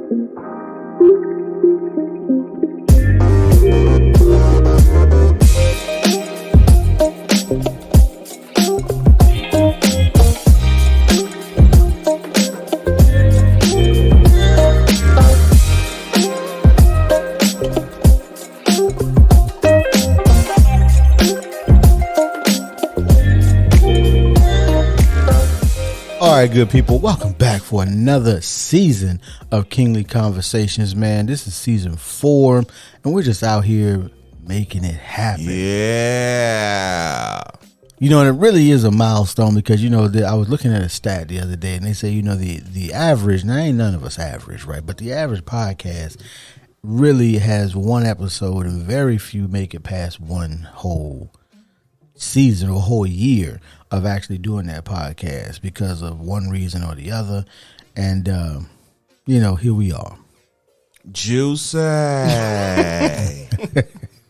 All right, good people, welcome back for another season of Kingly Conversations, man. This is season 4, and we're just out here making it happen. Yeah. You know, and it really is a milestone because, you know, I was looking at a stat the other day, and they say, you know, the average, now ain't none of us average, right? But the average podcast really has one episode, and very few make it past one whole season or whole year of actually doing that podcast because of one reason or the other. And, you know, here we are. Juicy.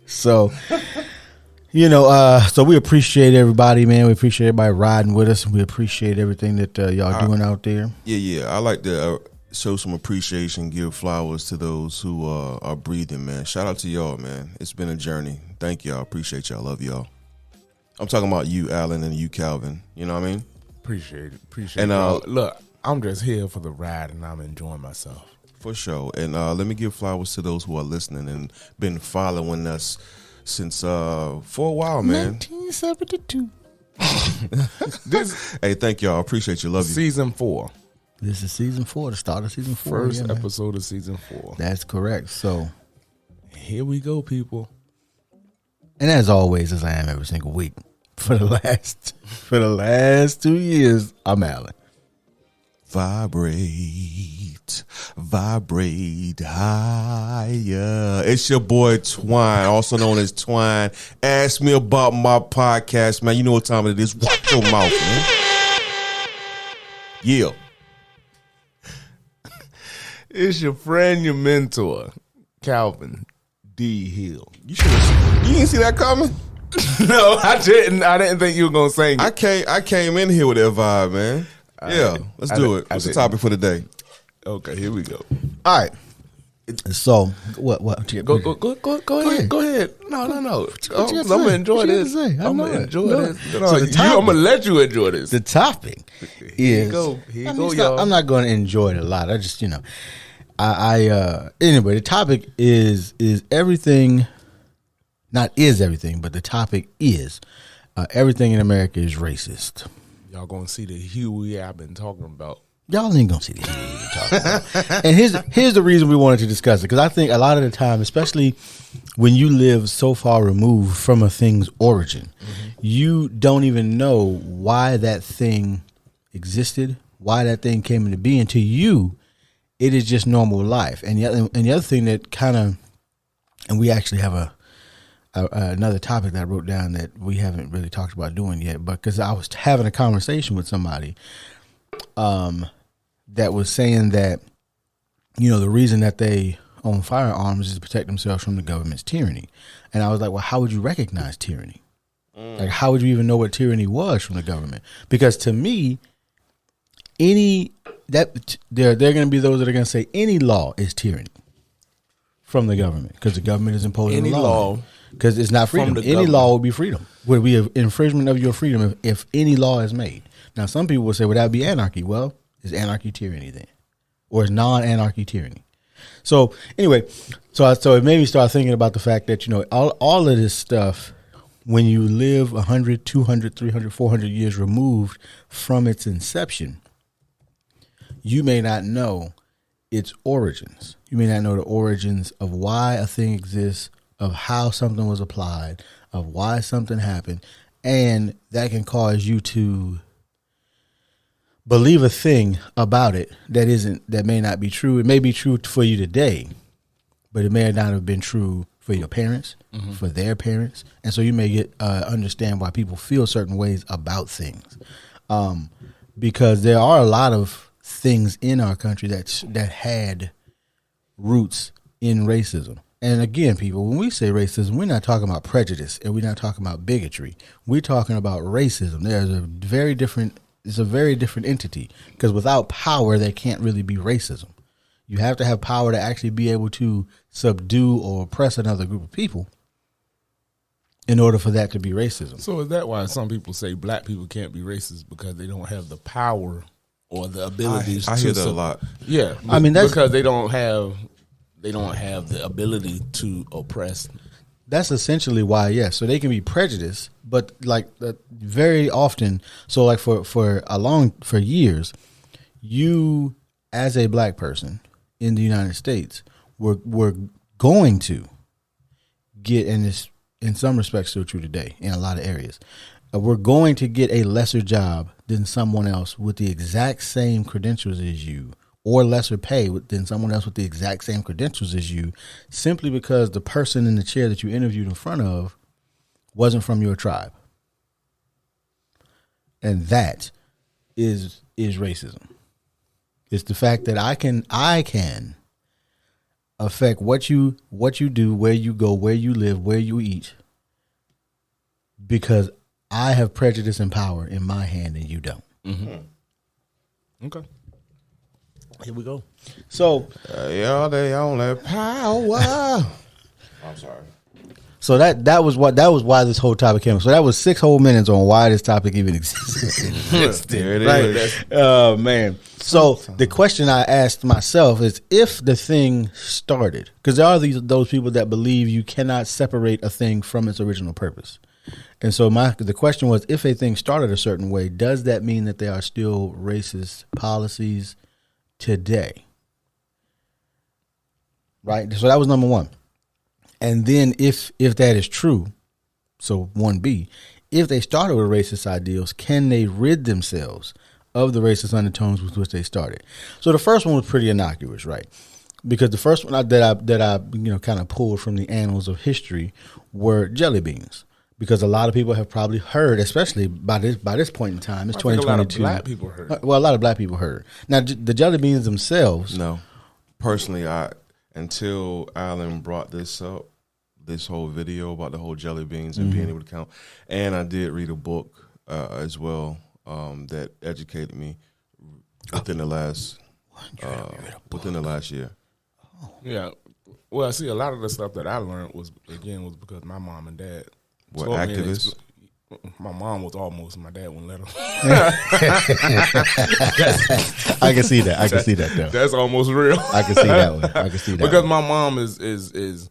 So, you know, so we appreciate everybody, man. We appreciate everybody riding with us. And we appreciate everything that y'all doing out there. Yeah. I like to show some appreciation, give flowers to those who are breathing, man. Shout out to y'all, man. It's been a journey. Thank y'all. Appreciate y'all. Love y'all. I'm talking about you, Alan, and you, Calvin. You know what I mean? Appreciate it. And look, I'm just here for the ride, and I'm enjoying myself. For sure. And let me give flowers to those who are listening and been following us since for a while, man. 1972. Hey, thank y'all. Appreciate you. Love you. Season 4. This is season 4, the start of season 4. First episode of season 4. That's correct. So here we go, people. And as always, as I am every single week, for the last 2 years, I'm Alan. Vibrate higher. It's your boy Twine, also known as Twine. Ask me about my podcast, man. You know what time it is. Watch your mouth, man. Yeah. It's your friend, your mentor, Calvin D. Hill. You didn't see that coming? No, I didn't. I didn't think you were gonna sing it. I came in here with that vibe, man. Let's do it. What's the topic for today? Okay, here we go. All right. So what? Go ahead. Go ahead. No. I'm gonna enjoy this. I'm gonna enjoy this. I'm gonna let you enjoy this. The topic is Here you go, y'all. I'm not going to enjoy it a lot. I just, you know, anyway, the topic is everything. Not is everything, but the topic is everything in America is racist. Y'all gonna see the Huey I've been talking about. Y'all ain't gonna see the Huey we're talking about. And here's the reason we wanted to discuss it, because I think a lot of the time, especially when you live so far removed from a thing's origin, you don't even know why that thing existed, why that thing came into being. To you, it is just normal life. And the other thing that kind of, and we actually have another topic that I wrote down that we haven't really talked about doing yet, but because I was having a conversation with somebody that was saying that, you know, the reason that they own firearms is to protect themselves from the government's tyranny. And I was like, well, how would you recognize tyranny? Like, how would you even know what tyranny was from the government? Because to me, there are going to be those that are going to say any law is tyranny from the government, because the government is imposing any law. Because it's not freedom. Any law would be freedom. Would be an infringement of your freedom if any law is made. Now, some people will say, would that be anarchy? Well, is anarchy tyranny then? Or is non-anarchy tyranny? So anyway, so it made me start thinking about the fact that, you know, all of this stuff, when you live 100, 200, 300, 400 years removed from its inception, you may not know its origins. You may not know the origins of why a thing exists, of how something was applied, of why something happened, and that can cause you to believe a thing about it that may not be true. It may be true for you today, but it may not have been true for your parents, for their parents, and so you may understand why people feel certain ways about things, because there are a lot of things in our country that had roots in racism. And again, people, when we say racism, we're not talking about prejudice and we're not talking about bigotry. We're talking about racism. It's a very different entity, because without power, there can't really be racism. You have to have power to actually be able to subdue or oppress another group of people in order for that to be racism. So is that why some people say black people can't be racist because they don't have the power or the abilities? I hear that a lot. Yeah, I mean that's because they don't have the ability to oppress. That's essentially why, yes. So they can be prejudiced, but like very often. So like for years, you as a black person in the United States were going to get, and this in some respects still true today in a lot of areas, we're going to get a lesser job than someone else with the exact same credentials as you, or lesser pay than someone else with the exact same credentials as you, simply because the person in the chair that you interviewed in front of wasn't from your tribe. And that is racism. It's the fact that I can affect what you do, where you go, where you live, where you eat, because I have prejudice and power in my hand and you don't. Mm-hmm. Okay. Here we go. So, they only power. I'm sorry. So that was why this whole topic came. So that was 6 whole minutes on why this topic even existed. There it is. Oh man. So the question I asked myself is, if the thing started, because there are those people that believe you cannot separate a thing from its original purpose. And so the question was, if a thing started a certain way, does that mean that there are still racist policies today? Right? So that was number one. And then if that is true, so 1B, if they started with racist ideals, can they rid themselves of the racist undertones with which they started? So the first one was pretty innocuous, right? Because the first one that I kind of pulled from the annals of history were jelly beans. Because a lot of people have probably heard, especially by this point in time, it's 2022. A lot of black people heard. Well, a lot of black people heard. Now, the jelly beans themselves. No, personally, until Alan brought this up, this whole video about the whole jelly beans and being able to count, and I did read a book as well that educated me within the last year. Yeah, well, see, a lot of the stuff that I learned was because my mom and dad. What, activists? My mom was almost. My dad wouldn't let him. I can see that. I can see that though. That's almost real. I can see that one. I can see that because one. my mom is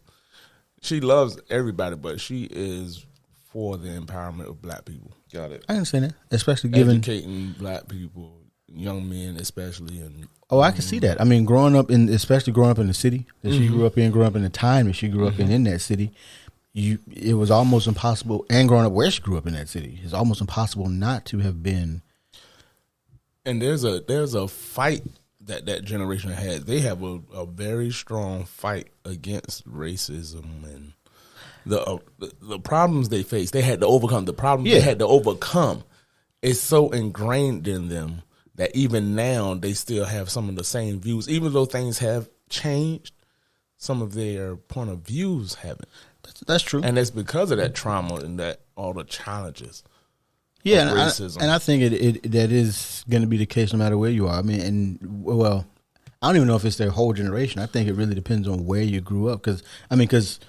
she loves everybody, but she is for the empowerment of black people. Got it. I understand it, especially given educating black people, young men especially, and I can see that. I mean, especially growing up in the city that she grew up in the time that she grew up in that city. It was almost impossible, and growing up where she grew up in that city, it's almost impossible not to have been. And there's a fight that generation has. They have a very strong fight against racism and the problems they face. They had to overcome the problems they had to overcome. It's so ingrained in them that even now they still have some of the same views, even though things have changed. Some of their point of views haven't. That's true, and it's because of that trauma and that all the challenges. Yeah, of racism. And I think that is going to be the case no matter where you are. I mean, I don't even know if it's their whole generation. I think it really depends on where you grew up. Because it's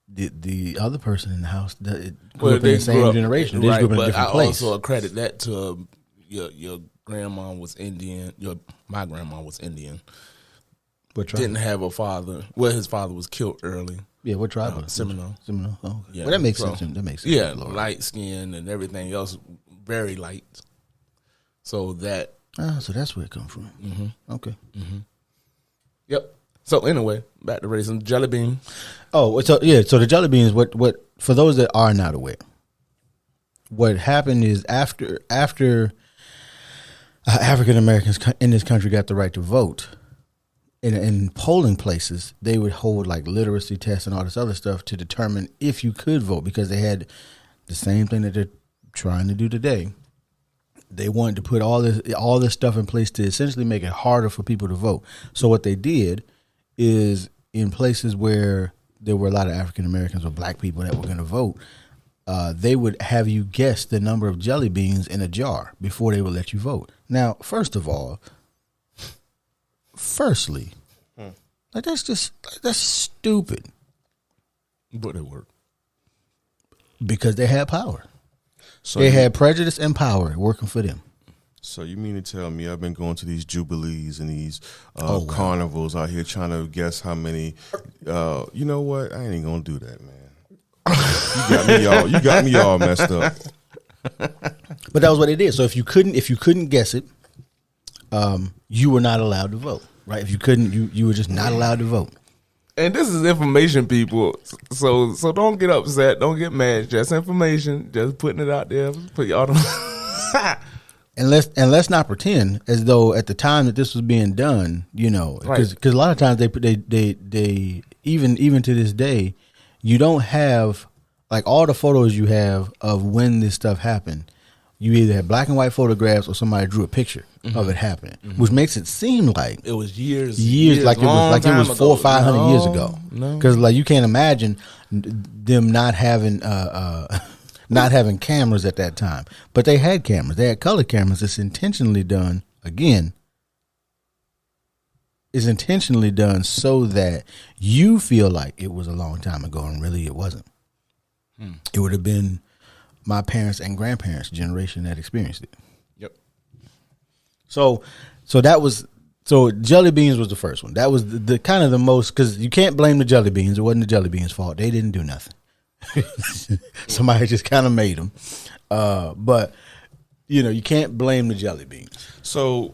the other person in the house that grew up in the same generation. They grew up in a different place. I also accredit that to your grandma was Indian. My grandma was Indian. What tribe? Didn't have a father. Well, his father was killed early. Yeah, what tribe was Seminole. Seminole. Oh, okay. Yeah. Well, that makes sense. That makes sense. Yeah, light skin and everything else, very light. So that. So that's where it comes from. Mm-hmm. Okay. Mm-hmm. Yep. So anyway, back to racism. Jelly bean. Oh, so the jelly beans. What for those that are not aware, what happened is after African Americans in this country got the right to vote. In polling places, they would hold like literacy tests and all this other stuff to determine if you could vote, because they had the same thing that they're trying to do today. They wanted to put all this stuff in place to essentially make it harder for people to vote. So what they did is, in places where there were a lot of African Americans or black people that were going to vote, they would have you guess the number of jelly beans in a jar before they would let you vote. Now, firstly, like that's stupid. But it worked. Because they had power. So they had prejudice and power working for them. So you mean to tell me I've been going to these jubilees and these carnivals out here trying to guess how many? You know what? I ain't gonna do that, man. You got me all messed up. But that was what they did. So if you couldn't guess it, you were not allowed to vote. Right? If you couldn't, you were just not allowed to vote. And this is information, people. So don't get upset. Don't get mad. Just information. Just putting it out there. Put y'all to And let's not pretend as though at the time that this was being done, because a lot of times they even to this day, you don't have like all the photos you have of when this stuff happened. You either have black and white photographs or somebody drew a picture of it happening, which makes it seem like it was years like it was 400 or 500 years ago. Because like you can't imagine them not having cameras at that time, but they had cameras. They had color cameras. It's intentionally done. Again, is intentionally done so that you feel like it was a long time ago, and really it wasn't. It would have been my parents' and grandparents' generation that experienced it. Yep. So jelly beans was the first one. That was the kind of the most, because you can't blame the jelly beans. It wasn't the jelly beans' fault. They didn't do nothing. Somebody just kind of made them. But you can't blame the jelly beans. So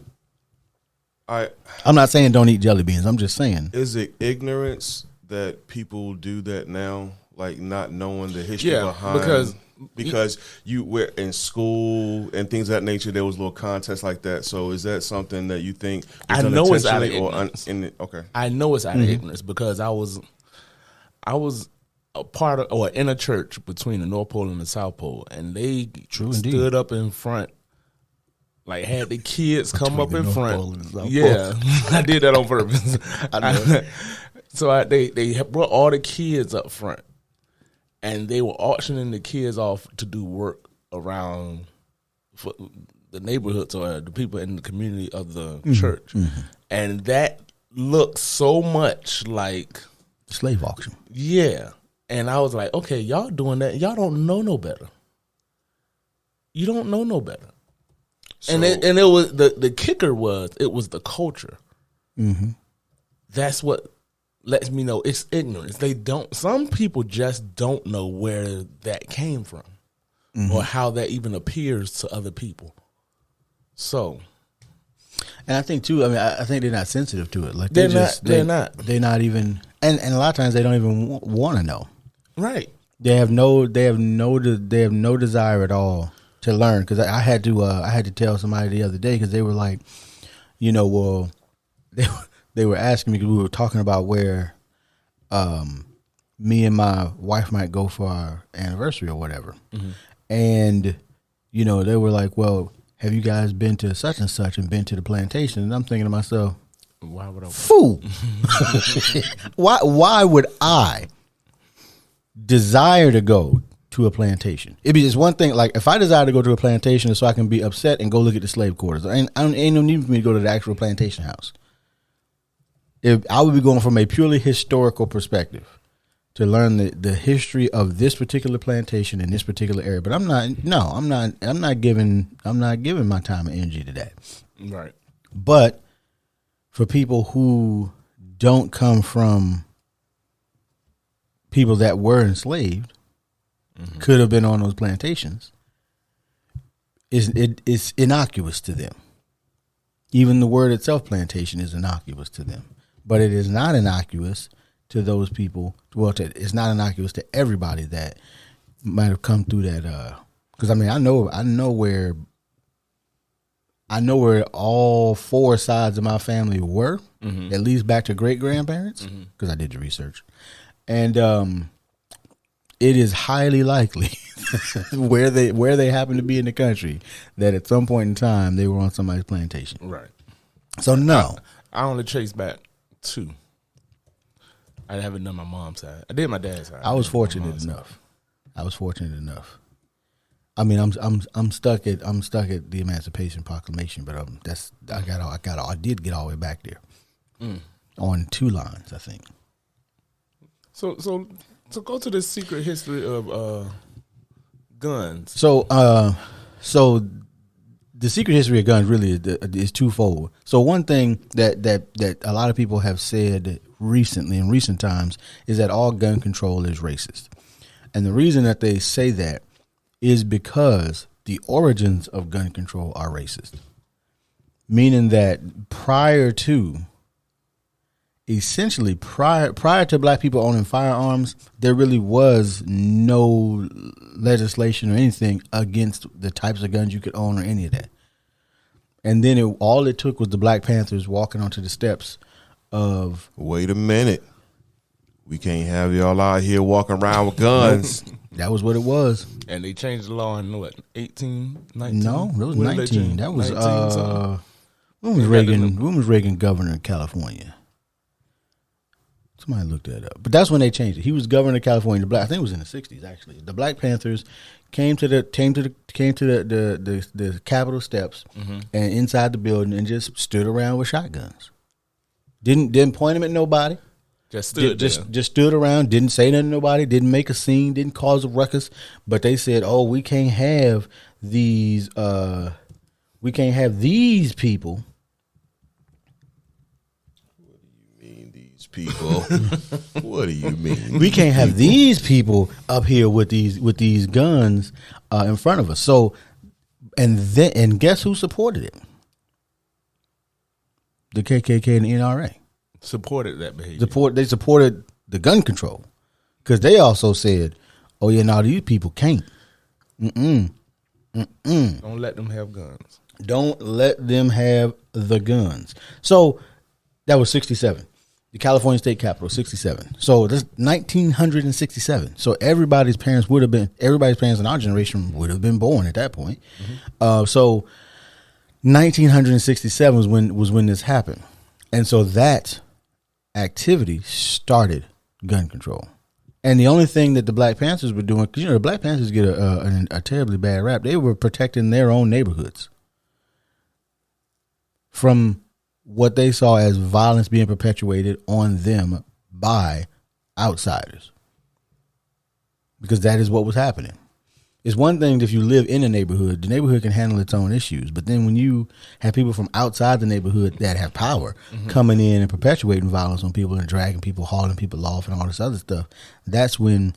I'm not saying don't eat jelly beans. I'm just saying, is it ignorance that people do that now, like not knowing the history behind? Because you were in school and things of that nature, there was little contests like that. So is that something that you think I know it's out of ignorance? Okay, I know it's out of ignorance because I was a part of or in a church between the North Pole and the South Pole, and they stood up in front, like had the kids come up in front. Yeah, I did that on purpose. I know. So they brought all the kids up front. And they were auctioning the kids off to do work around for the neighborhoods or the people in the community of the church. And that looked so much like slave auction. Yeah. And I was like, okay, y'all doing that. Y'all don't know no better. You don't know no better. So, and it was the kicker was it was the culture. That's what lets me know it's ignorance. Some people just don't know where that came from or how that even appears to other people. So, and I think too, I think they're not sensitive to it. Like they're not even, and a lot of times they don't even want to know. Right. They have no desire at all to learn. Cause I had to tell somebody the other day, cause they were like, they were asking me, because we were talking about where me and my wife might go for our anniversary or whatever. And, they were like, well, have you guys been to such and such and been to the plantation? And I'm thinking to myself, why would I? Fool. Why would I desire to go to a plantation? It's one thing, like if I desire to go to a plantation so I can be upset and go look at the slave quarters, ain't no need for me to go to the actual plantation house. If I would be going from a purely historical perspective to learn the history of this particular plantation in this particular area, but I'm not giving my time and energy to that. Right. But for people who don't come from people that were enslaved, could have been on those plantations, it's innocuous to them. Even the word itself, plantation, is innocuous to them. But it is not innocuous to those people. Well, it's not innocuous to everybody that might have come through that. Because I know where all four sides of my family were, at least back to great grandparents, because I did the research, and it is highly likely where they happen to be in the country that at some point in time they were on somebody's plantation. Right. So no, I only trace back 2. I haven't done my mom's side. I did my dad's side. I was fortunate enough. I was fortunate enough. I mean, I'm stuck at the Emancipation Proclamation, but I did get all the way back there on 2 lines, I think. So go to the secret history of guns. So the secret history of guns really is twofold. So one thing that a lot of people have said recently in recent times is that all gun control is racist, and the reason that they say that is because the origins of gun control are racist, meaning that prior to black people owning firearms, there really was no legislation or anything against the types of guns you could own or any of that. And then all it took was the Black Panthers walking onto the steps of... Wait a minute. We can't have y'all out here walking around with guns. That was what it was. And they changed the law in what, 18, 19? No, it was 19. That was 19, when was Reagan governor in California? Somebody looked that up. But that's when they changed it. He was governor of California. I think it was in the 60s actually. The Black Panthers came to the Capitol steps and inside the building and just stood around with shotguns. Didn't point them at nobody. Just stood around, didn't say nothing to nobody, didn't make a scene, didn't cause a ruckus, but they said, "Oh, we can't have these people." People, what do you mean? We can't have these people up here with these guns in front of us. So, and guess who supported it? The KKK and the NRA supported that behavior. They supported the gun control because they also said, "Oh yeah, now these people can't. Don't let them have guns. Don't let them have the guns." So that was 1967. The California State Capitol, 1967. So this 1967. So everybody's parents in our generation would have been born at that point. So 1967 was when this happened, and so that activity started gun control. And the only thing that the Black Panthers were doing, because the Black Panthers get a terribly bad rap, they were protecting their own neighborhoods from what they saw as violence being perpetuated on them by outsiders, because that is what was happening. It's one thing if you live in a neighborhood, the neighborhood can handle its own issues, but then when you have people from outside the neighborhood that have power coming in and perpetuating violence on people and dragging people, hauling people off and all this other stuff, that's when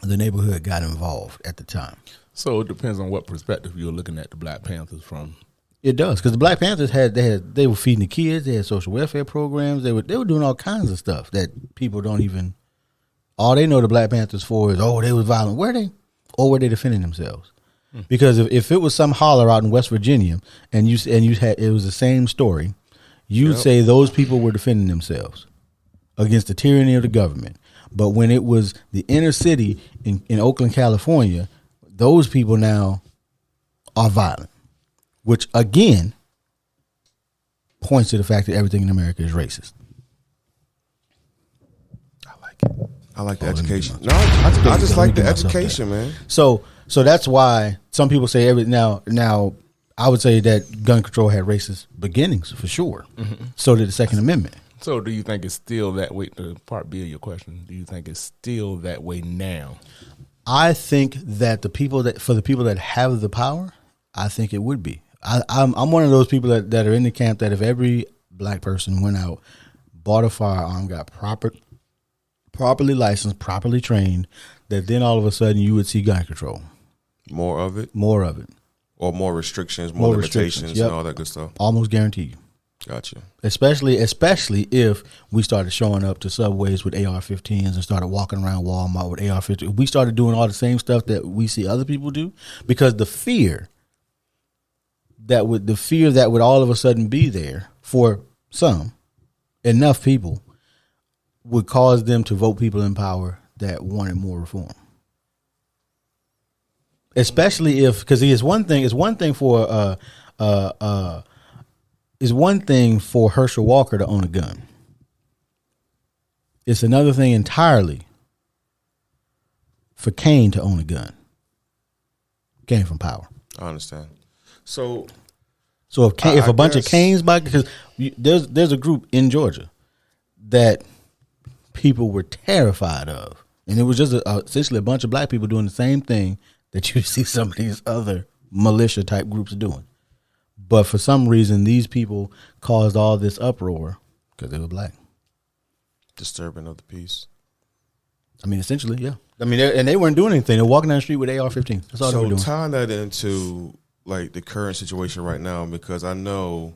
the neighborhood got involved at the time. So it depends on what perspective you're looking at the Black Panthers from. It does, because the Black Panthers they were feeding the kids. They had social welfare programs. They were doing all kinds of stuff that people don't even. All they know the Black Panthers for is, oh, they was violent. Were they, or were they defending themselves? Because if it was some holler out in West Virginia and you had it was the same story, you'd say those people were defending themselves against the tyranny of the government. But when it was the inner city in Oakland, California, those people now are violent. Which again points to the fact that everything in America is racist. I like it. I like the education. No, I just like the education, man. So that's why some people say now I would say that gun control had racist beginnings for sure. So did the Second Amendment. So do you think it's still that way? The part B of your question, do you think it's still that way now? I think that for the people that have the power, I think it would be. I'm one of those people that are in the camp that if every black person went out, bought a firearm, got properly licensed, properly trained, that then all of a sudden you would see gun control. More of it? More of it. Or more restrictions, more limitations, and all that good stuff. Almost guarantee you. Gotcha. Especially if we started showing up to Subways with AR-15s and started walking around Walmart with AR-15s. We started doing all the same stuff that we see other people do, because the fear that would all of a sudden be there for enough people would cause them to vote people in power that wanted more reform. Especially because it's one thing for Herschel Walker to own a gun. It's another thing entirely for Cain to own a gun. Came from power. I understand. So if a bunch of Cains, because there's a group in Georgia that people were terrified of, and it was just essentially a bunch of black people doing the same thing that you see some of these other militia type groups doing. But for some reason, these people caused all this uproar because they were black. Disturbing of the peace. I mean, essentially, yeah. I mean, they weren't doing anything. They're walking down the street with AR-15. That's all they were doing. So tying that into like the current situation right now, because I know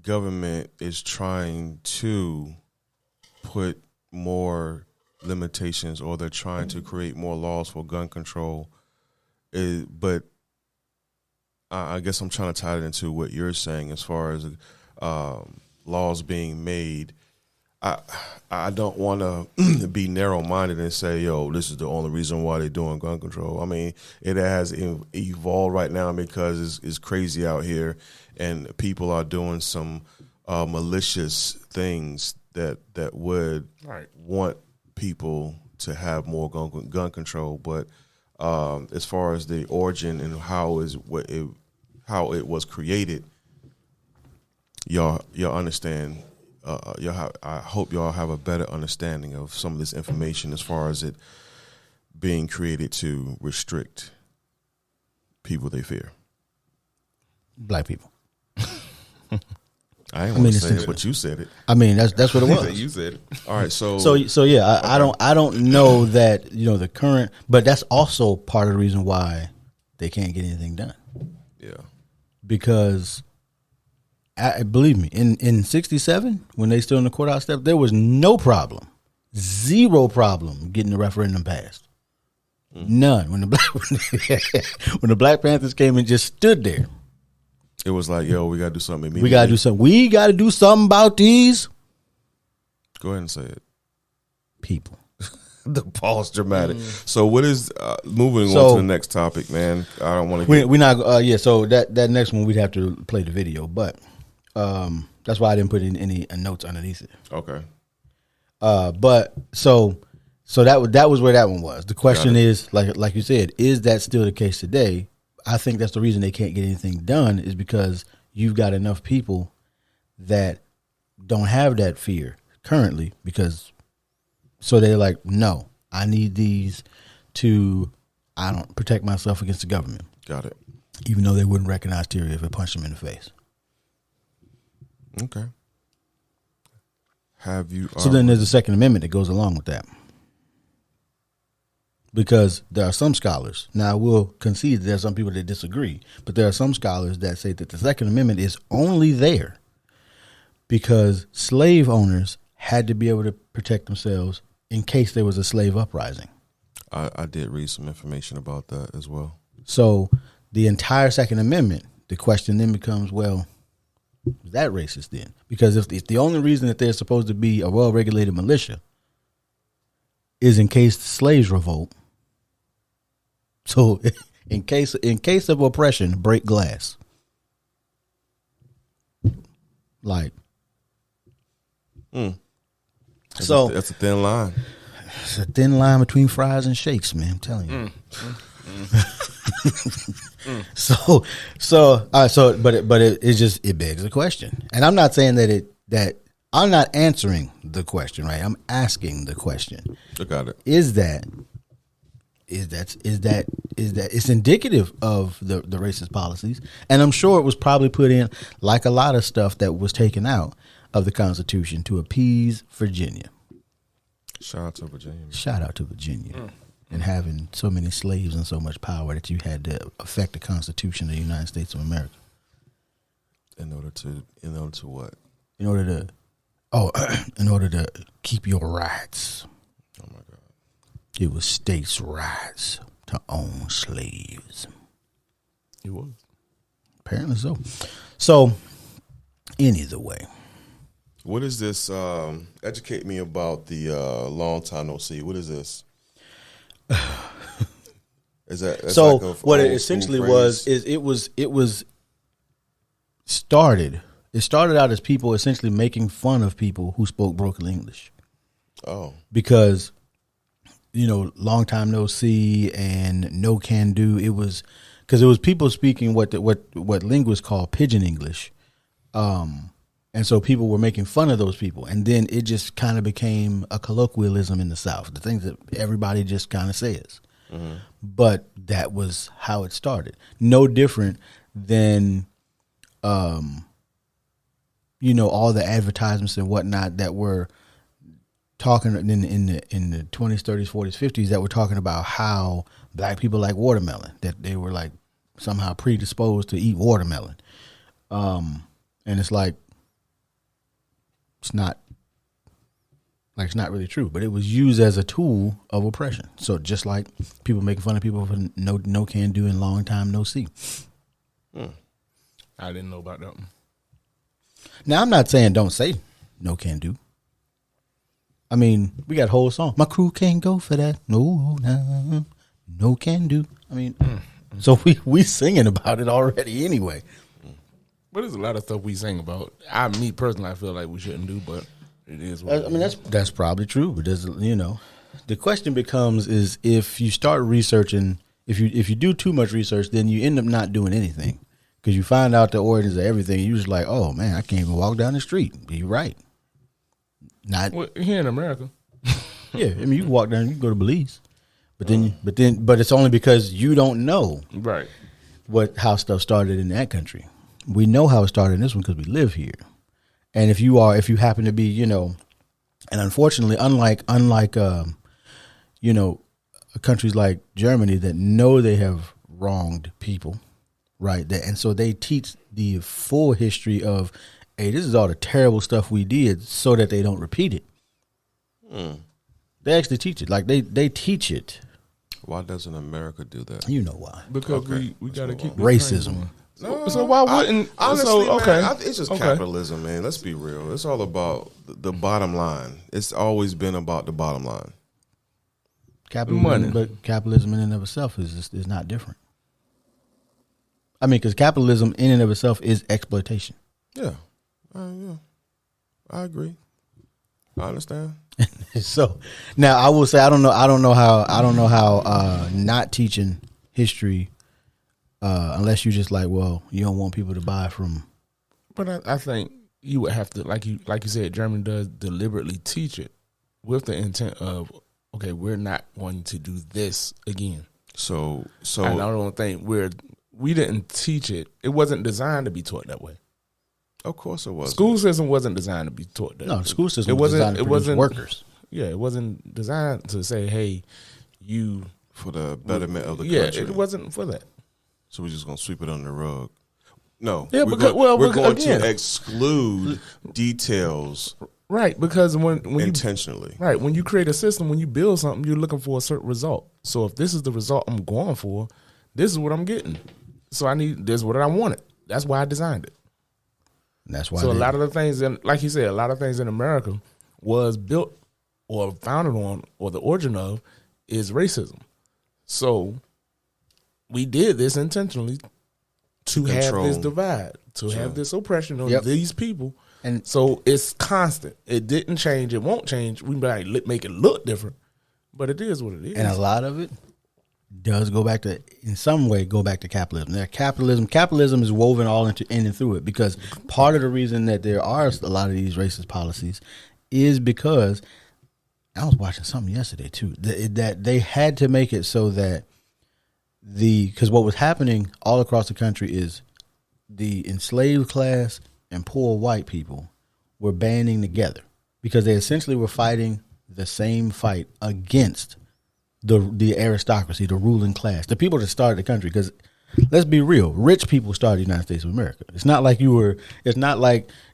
government is trying to put more limitations, or they're trying to create more laws for gun control. But I guess I'm trying to tie it into what you're saying as far as laws being made. I don't want to be narrow-minded and say, yo, this is the only reason why they're doing gun control. I mean, it has evolved right now because it's crazy out here, and people are doing some malicious things that would want people to have more gun control. But as far as the origin and how it was created, y'all understand. I hope y'all have a better understanding of some of this information as far as it being created to restrict people they fear. Black people. I ain't want to say it, but you said it. I mean, that's what it was. You said it. All right, so yeah, I don't know that, the current, but that's also part of the reason why they can't get anything done. Yeah, because believe me, in 67, when they stood on the courthouse steps, there was no problem, zero problem getting the referendum passed. None. When the Black Panthers came and just stood there, it was like, yo, we got to do something immediately. We got to do something about these. Go ahead and say it. People. The pause dramatic. So what is moving on to the next topic, man? I don't want to. We're not. So that next one we'd have to play the video, but that's why I didn't put in any notes underneath it. Okay. But so that was where that one was. The question is, like you said, is that still the case today? I think that's the reason they can't get anything done, is because you've got enough people that don't have that fear currently, so they're like, no, I need these to, protect myself against the government. Got it. Even though they wouldn't recognize Terry if it punched them in the face. Okay. Have you? So then there's a Second Amendment that goes along with that. Because there are some scholars, now I will concede there are some people that disagree, but there are some scholars that say that the Second Amendment is only there because slave owners had to be able to protect themselves in case there was a slave uprising. I did read some information about that as well. So the entire Second Amendment, the question then becomes, well, is that racist then? Because if the only reason that there's supposed to be a well-regulated militia is in case the slaves revolt, so in case of oppression, break glass. Like, so that's a thin line. It's a thin line between fries and shakes, man. I'm telling you. It begs the question, and I'm not saying that I'm not answering the question, right? I'm asking the question. I got it. Is that it's indicative of the racist policies, and I'm sure it was probably put in, like a lot of stuff that was taken out of the Constitution, to appease Virginia. Shout out to Virginia. Shout out to Virginia. And having so many slaves and so much power that you had to affect the Constitution of the United States of America. In order to what? In order to keep your rights. Oh my God. It was states' rights to own slaves. It was. Apparently so. So, any other way. What is this? Educate me about the long time no see. What is this? Is that so? Like what it essentially was is it started out as people essentially making fun of people who spoke broken English. Oh, because long time no see and no can do. It was because it was people speaking what linguists call pidgin English. And so people were making fun of those people. And then it just kind of became a colloquialism in the South, the things that everybody just kind of says. Mm-hmm. But that was how it started. No different than, all the advertisements and whatnot that were talking in the 20s, 30s, 40s, 50s that were talking about how black people like watermelon, that they were like somehow predisposed to eat watermelon. And it's like, it's not really true, but it was used as a tool of oppression. So just like people making fun of people for no can do and long time no see. I didn't know about that one. Now I'm not saying don't say no can do. I mean, we got a whole song. My crew can't go for that. No can do. I mean, so we singing about it already anyway. But there's a lot of stuff we sing about. Me personally, I feel like we shouldn't do, but it is. That's probably true. But there's, the question becomes is if you start researching, if you do too much research, then you end up not doing anything because you find out the origins of everything. You're just like, oh man, I can't even walk down the street. You're right. Not here in America. Yeah, I mean you can walk down, you can go to Belize, but it's only because you don't know right how stuff started in that country. We know how it started in this one because we live here. And if you happen to be, and unfortunately, unlike countries like Germany that know they have wronged people, right? And so they teach the full history of, hey, this is all the terrible stuff we did so that they don't repeat it. They actually teach it. Like they teach it. Why doesn't America do that? You know why. Because we got to keep racism. No, so why wouldn't? Honestly, man, it's just capitalism, man. Let's be real. It's all about the bottom line. It's always been about the bottom line. Capitalism, but capitalism in and of itself is not different. I mean, because capitalism in and of itself is exploitation. Yeah, I agree. I understand. So now I will say I don't know how not teaching history. Unless you just like, well, you don't want people to buy from. But I think you would have to, like you said, Germany does deliberately teach it with the intent of, okay, we're not going to do this again. So I don't think we didn't teach it. It wasn't designed to be taught that way. Of course it wasn't. School system wasn't designed to be taught that way. No, the school system was designed to produce workers. Yeah, it wasn't designed to say, hey, you. For the betterment of the country. Yeah, it wasn't for that. So we're just gonna sweep it under the rug. No, yeah, we're going to exclude details, right? Because when intentionally, right, when you create a system, when you build something, you're looking for a certain result. So if this is the result I'm going for, this is what I'm getting. So this is what I wanted. That's why I designed it. That's why. So a lot of the things, like you said, a lot of things in America was built or founded on, or the origin of, is racism. So we did this intentionally to have this divide, to have this oppression on these people. And so it's constant. It didn't change. It won't change. We might make it look different, but it is what it is. And a lot of it does go back to, in some way, capitalism. Capitalism is woven all in and through it, because part of the reason that there are a lot of these racist policies is because, I was watching something yesterday too, that they had to make it so that because what was happening all across the country is the enslaved class and poor white people were banding together because they essentially were fighting the same fight against the aristocracy, the ruling class, the people that started the country. Because let's be real, rich people started the United States of America. It's not like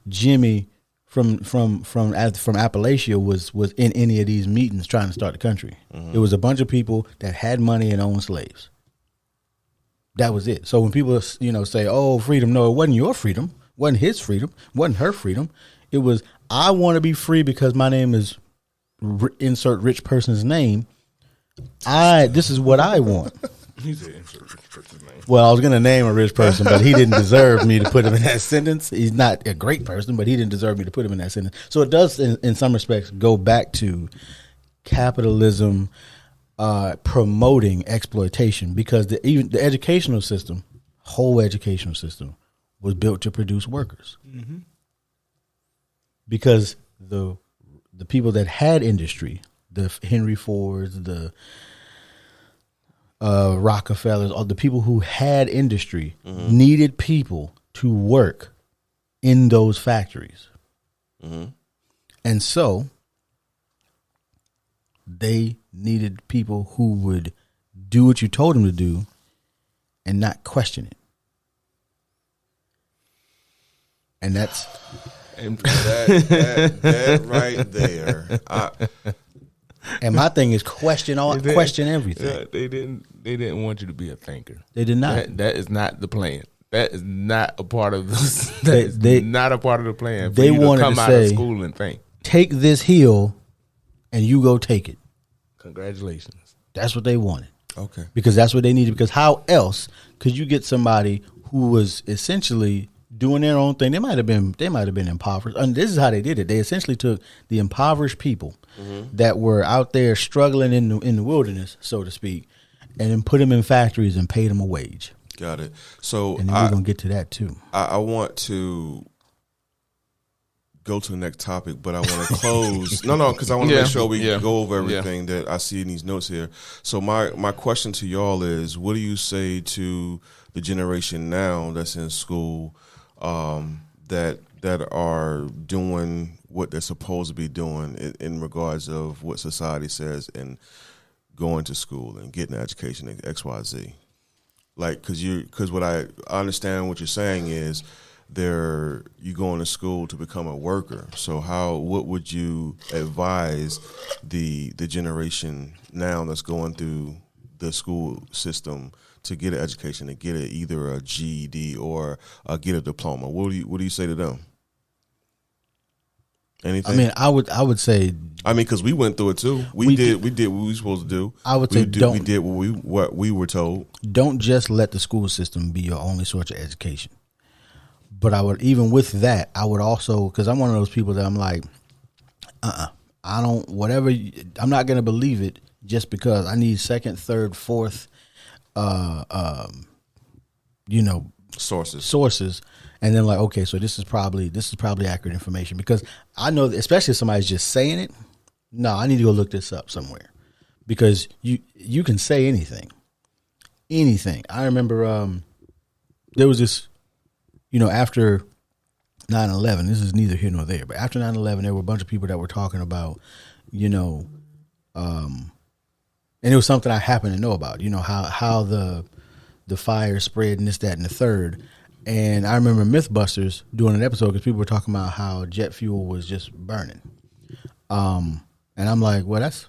Jimmy from Appalachia was in any of these meetings trying to start the country. Mm-hmm. It was a bunch of people that had money and owned slaves. That was it. So when people, say, "Oh, freedom," no, it wasn't your freedom, wasn't his freedom, wasn't her freedom. It was, I want to be free because my name is insert rich person's name. This is what I want. He said insert rich person's name. Well, I was going to name a rich person, but he didn't deserve me to put him in that sentence. He's not a great person, but he didn't deserve me to put him in that sentence. So it does, in some respects, go back to capitalism promoting exploitation, because even the educational system, whole educational system, was built to produce workers. Mm-hmm. Because the people that had industry, the Henry Fords, the Rockefellers, or the people who had industry, needed people to work in those factories. Mm-hmm. And so they needed people who would do what you told them to do and not question it. And that's... And that right there. And my thing is question everything. Yeah, they didn't want you to be a thinker. They did not. That is not the plan. That is not a part of this. Not a part of the plan. They wanted to come to out say, of school and think. Take this hill, and you go take it. Congratulations. That's what they wanted. Okay. Because that's what they needed. Because how else could you get somebody who was essentially doing their own thing? They might have been impoverished. And this is how they did it. They essentially took the impoverished people that were out there struggling in the wilderness, so to speak, and then put them in factories and paid them a wage. Got it. So and then we're gonna get to that too. I want to go to the next topic, but I want to close. Because I want to make sure we go over everything that I see in these notes here. So my question to y'all is, what do you say to the generation now that's in school that are doing what they're supposed to be doing in regards of what society says and going to school and getting an education in XYZ? Like, because what I understand what you're saying is you going to school to become a worker. So what would you advise the generation now that's going through the school system to get an education, to get either a GED or get a diploma? What do you say to them? Anything? I mean, I would say. I mean, because we went through it too. We did what we were supposed to do. I would say we did what we were told. Don't just let the school system be your only source of education. But I would, even with that, I would also, because I'm one of those people that I'm like, I'm not going to believe it just because I need second, third, fourth, sources. And then like, okay, so this is probably accurate information, because I know that, especially if somebody's just saying it. No, I need to go look this up somewhere, because you can say anything. I remember there was this, after 9/11, this is neither here nor there, but after 9/11, there were a bunch of people that were talking about, and it was something I happened to know about, how the fire spread and this, that, and the third. And I remember Mythbusters doing an episode because people were talking about how jet fuel was just burning. And I'm like, well, that's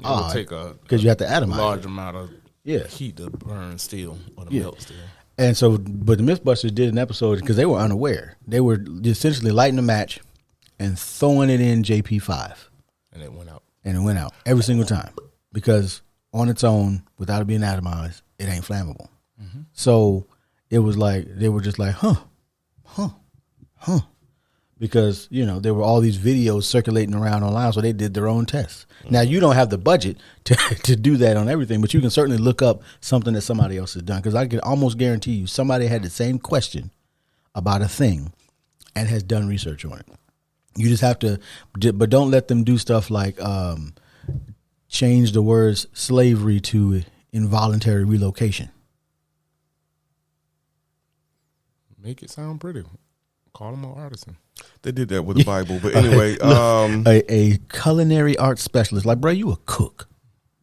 odd, because you have to atomize large amount of heat to burn steel or to melt steel. And so, but the Mythbusters did an episode because they were unaware. They were essentially lighting a match and throwing it in JP5. And it went out. Every single time, because on its own, without it being atomized, it ain't flammable. Mm-hmm. So it was like, they were just like, huh. Because, there were all these videos circulating around online, so they did their own tests. Mm-hmm. Now, you don't have the budget to do that on everything, but you can certainly look up something that somebody else has done, because I can almost guarantee you somebody had the same question about a thing and has done research on it. You just have to, but don't let them do stuff like change the words slavery to involuntary relocation. Make it sound pretty. Call them an artisan. They did that with the Bible, but anyway, a culinary arts specialist. Like, bro, you a cook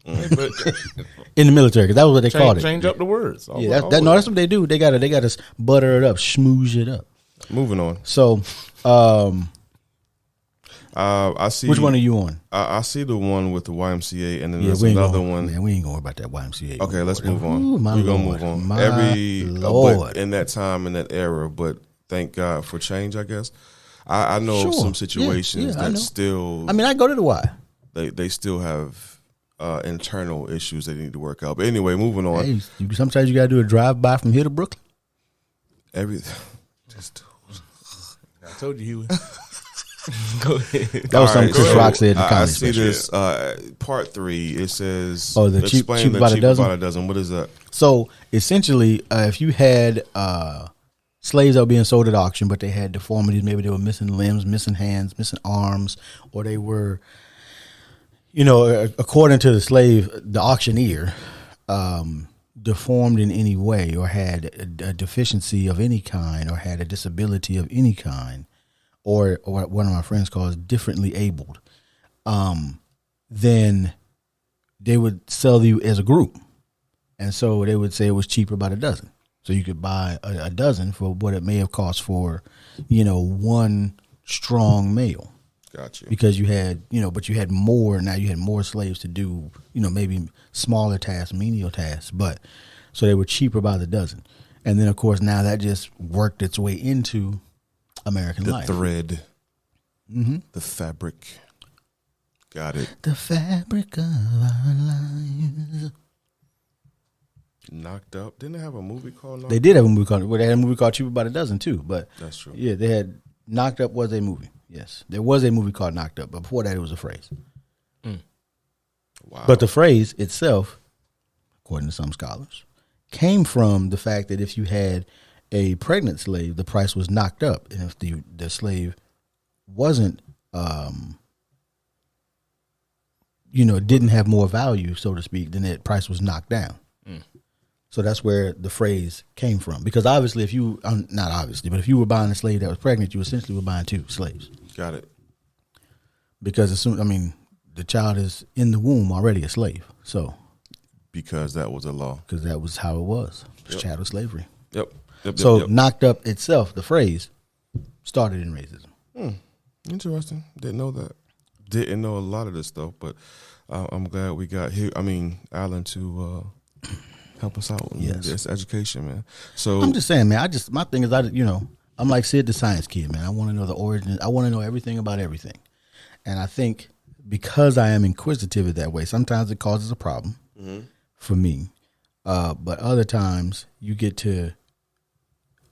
in the military, because that was what they called it. Change up the words. That's what they do. They got to butter it up, schmooze it up. Moving on. So, I see. Which one are you on? I see the one with the YMCA, and then there's another one. Man, we ain't going about that YMCA. Okay, let's move on. Ooh, we're gonna move on. Lord. But in that time, in that era, but thank God for change, I guess. I know some situations that still. I mean, I go to the Y. They still have internal issues they need to work out. But anyway, moving on. Hey, sometimes you got to do a drive-by from here to Brooklyn. Everything. Just. I told you he was. Go ahead. That was something Chris Rock said in the I comedy see special. this part 3. It says, the cheap about a dozen. What is that? So essentially, if you had slaves that were being sold at auction, but they had deformities, maybe they were missing limbs, missing hands, missing arms, or they were, according to the auctioneer, deformed in any way, or had a deficiency of any kind, or had a disability of any kind, or what one of my friends calls differently abled, then they would sell you as a group. And so they would say it was cheaper by the dozen. So you could buy a dozen for what it may have cost for, one strong male. Gotcha. Because you had, but you had more. Now you had more slaves to do, maybe smaller tasks, menial tasks. But so they were cheaper by the dozen. And then, of course, now that just worked its way into American life. The thread, the fabric. Got it. The fabric of our lives. Knocked Up. Didn't they have a movie called Knocked Up? They did have a movie called, they had a movie called Cheaper by the Dozen too, but that's true. Yeah, they had Knocked Up was a movie. Yes, there was a movie called Knocked Up, but before that it was a phrase. Wow. But the phrase itself, according to some scholars, came from the fact that if you had a pregnant slave, the price was knocked up, and if the slave wasn't, didn't have more value, so to speak, then that price was knocked down. So that's where the phrase came from. Because obviously, if you, not obviously, but if you were buying a slave that was pregnant, you essentially were buying two slaves. Got it. Because the child is in the womb already a slave. So. Because that was a law. Because that was how it was. It was chattel slavery. Yep. So Knocked Up itself, the phrase, started in racism. Interesting. Didn't know that. Didn't know a lot of this stuff, but I'm glad we got here. Alan to help us out with this education, man. So I'm just saying, man. My thing is, I'm like Sid the Science Kid, man. I want to know the origin. I want to know everything about everything, and I think because I am inquisitive that way, sometimes it causes a problem for me. But other times, you get to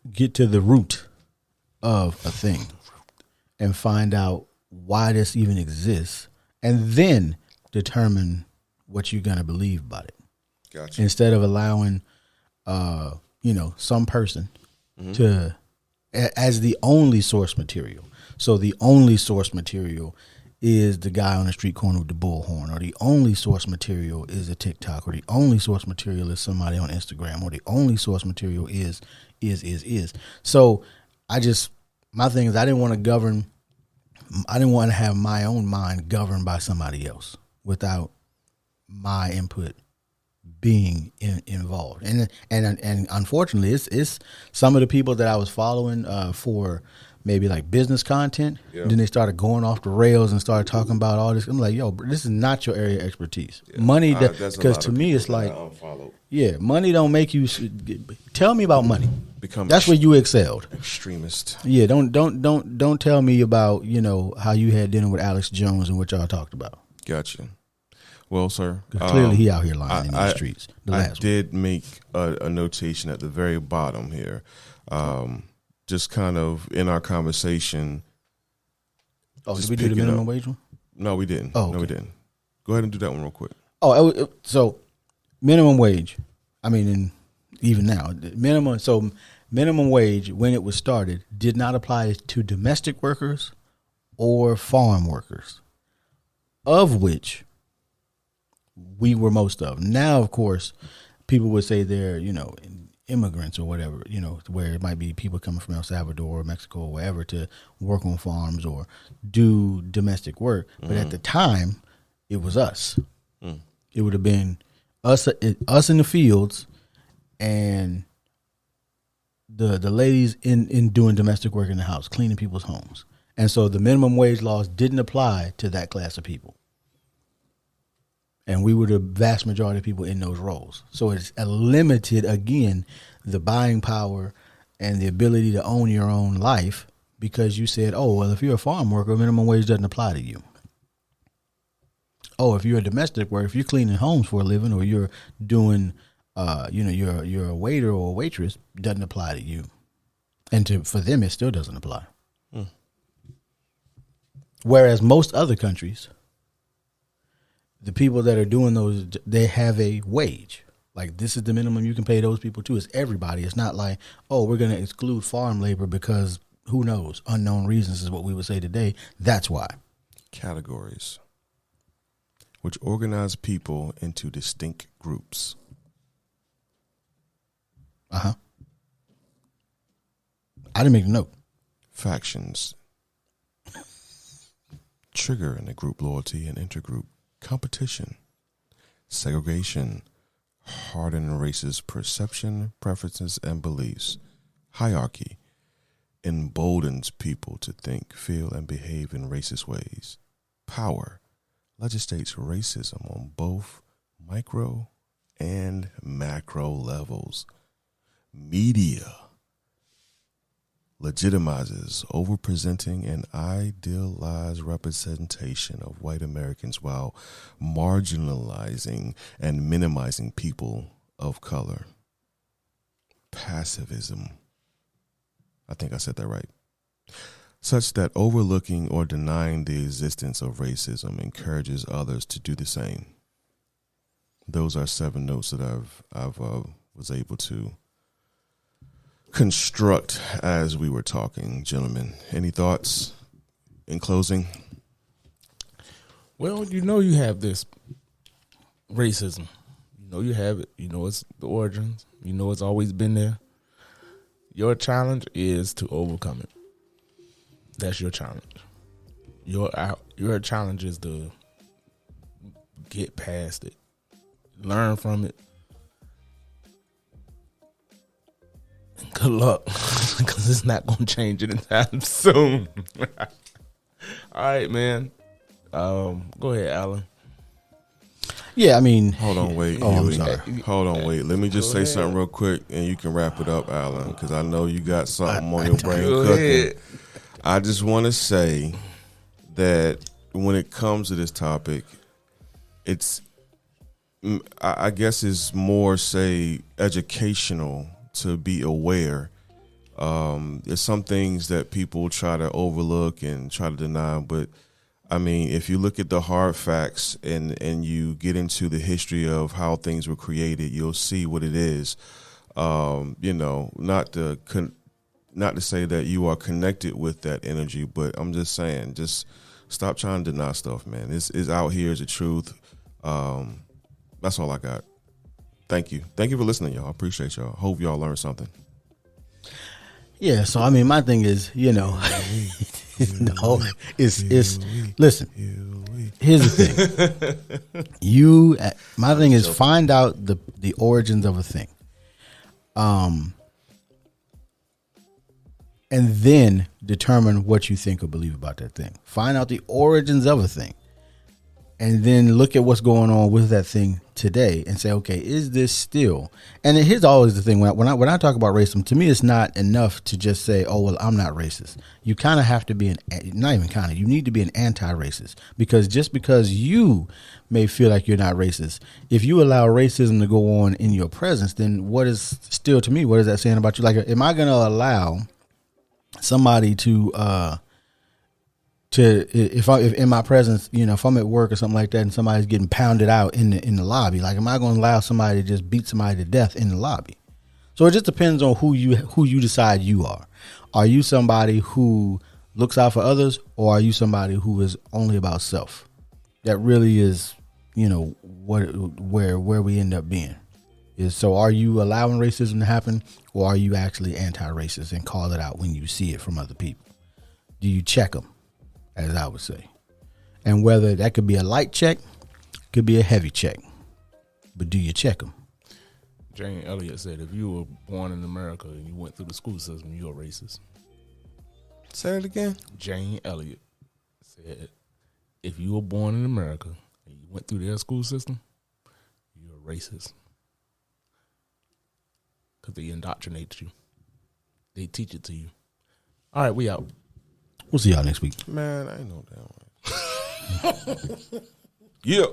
the root of a thing and find out why this even exists, and then determine what you're going to believe about it. Gotcha. Instead of allowing, some person to, as the only source material. So the only source material is the guy on the street corner with the bullhorn, or the only source material is a TikTok, or the only source material is somebody on Instagram, or the only source material is. So my thing is, I didn't want to have my own mind governed by somebody else without my input being involved. And unfortunately, it's some of the people that I was following for maybe like business content. Yeah. Then they started going off the rails and started talking about all this. I'm like, yo, this is not your area of expertise. Yeah. Money, because to me it's like, money don't make you. Tell me about money. That's where you excelled. Extremist. Yeah, don't tell me about how you had dinner with Alex Jones and what y'all talked about. Gotcha. Well, sir, clearly he out here lying in the streets. I did make a notation at the very bottom here, just kind of in our conversation. Oh, did we do the minimum wage one? No, we didn't. Oh, okay. No, we didn't. Go ahead and do that one real quick. Oh, so minimum wage. And even now, minimum wage when it was started did not apply to domestic workers or farm workers, of which we were most of. Now, of course, people would say they're, immigrants or whatever, where it might be people coming from El Salvador or Mexico or wherever to work on farms or do domestic work. But at the time, it was us. It would have been us in the fields and the ladies in doing domestic work in the house, cleaning people's homes. And so the minimum wage laws didn't apply to that class of people. And we were the vast majority of people in those roles. So it's limited, again, the buying power and the ability to own your own life, because you said, oh, well, if you're a farm worker, minimum wage doesn't apply to you. Oh, if you're a domestic worker, if you're cleaning homes for a living, or you're doing, you're a waiter or a waitress, doesn't apply to you. And for them, it still doesn't apply. Whereas most other countries, the people that are doing those, they have a wage. Like, this is the minimum you can pay those people too. It's everybody. It's not like, oh, we're going to exclude farm labor because who knows? Unknown reasons is what we would say today. That's why. Categories, which organize people into distinct groups. I didn't make a note. Factions. Trigger in the group loyalty and intergroup competition. Segregation. Harden racist perception, preferences, and beliefs. Hierarchy. Emboldens people to think, feel, and behave in racist ways. Power. Legislates racism on both micro and macro levels. Media. Legitimizes overpresenting an idealized representation of white Americans while marginalizing and minimizing people of color. Passivism. I think I said that right. Such that overlooking or denying the existence of racism encourages others to do the same. Those are 7 notes that I've was able to construct as we were talking, gentlemen. Any thoughts in closing? Well, you have this racism. You have it. It's the origins. It's always been there. Your challenge is to overcome it. That's your challenge. Your challenge is to get past it, learn from it. And good luck, because it's not going to change anytime soon. All right, man. Go ahead, Alan. Yeah, I mean, hold on, wait. I'm sorry. Hold on, wait. Let me just say something real quick, and you can wrap it up, Alan, because I know you got something on your brain cooking. I just want to say that when it comes to this topic, I guess it's more, say, educational to be aware. There's some things that people try to overlook and try to deny, but I mean, if you look at the hard facts and you get into the history of how things were created, you'll see what it is. Not to say that you are connected with that energy, but I'm just saying, just stop trying to deny stuff, man. It's out here, it's the truth. That's all I got. Thank you. Thank you for listening, y'all. I appreciate y'all. Hope y'all learned something. Yeah, so I mean, my thing is, listen, here's the thing. My thing is, find out the origins of a thing. And then determine what you think or believe about that thing. Find out the origins of a thing. And then look at what's going on with that thing today and say, okay, is this still? And here's always the thing. When I talk about racism, to me, it's not enough to just say, oh, well, I'm not racist. You kind of have to be you need to be an anti-racist, because just because you may feel like you're not racist, if you allow racism to go on in your presence, then what is that saying about you? Like, am I going to allow somebody if in my presence, if I'm at work or something like that, and somebody's getting pounded out in the lobby, like, am I going to allow somebody to just beat somebody to death in the lobby? So it just depends on who you decide you are. Are you somebody who looks out for others, or are you somebody who is only about self? That really is, where we end up being. So are you allowing racism to happen, or are you actually anti-racist and call it out when you see it from other people? Do you check them, as I would say? And whether that could be a light check, could be a heavy check, but do you check them? Jane Elliott said, if you were born in America and you went through the school system, you're a racist. Say it again. Jane Elliott said, if you were born in America and you went through their school system, you're a racist. Because they indoctrinate you. They teach it to you. All right, we out. We'll see y'all next week. Man, I ain't no damn way. Yeah.